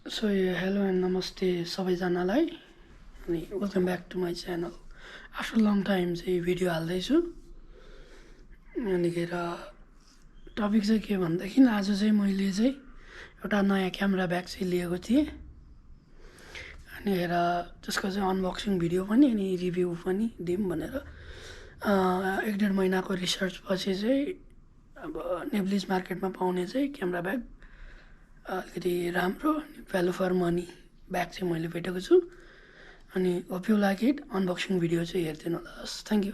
So hello and namaste सबैजनालाई अनि welcome back to my channel after long time चाहिँ video हाल्दैछु अनिखेर टपिक चाहिँ के भन्दाखेरि आज चाहिँ मैले चाहिँ एउटा नयाँ क्यामेरा ब्याग चाहिँ लिएको थिएँ अनिखेर त्यसको चाहिँ अनबक्सिङ भिडियो पनि अनि रिभ्यू पनि दिउँ भनेर 1.5 महिनाको रिसर्च पछि चाहिँ अब नेप्लिज मार्केटमा पाउने चाहिँ क्यामेरा ब्याग अलिकति राम्रो भ्यालु फर मनी ब्याग चाहिँ मैले भेटेको छु अनि hope you like it unboxing video चाहिँ हेर्दिनु होला थ्यांक यू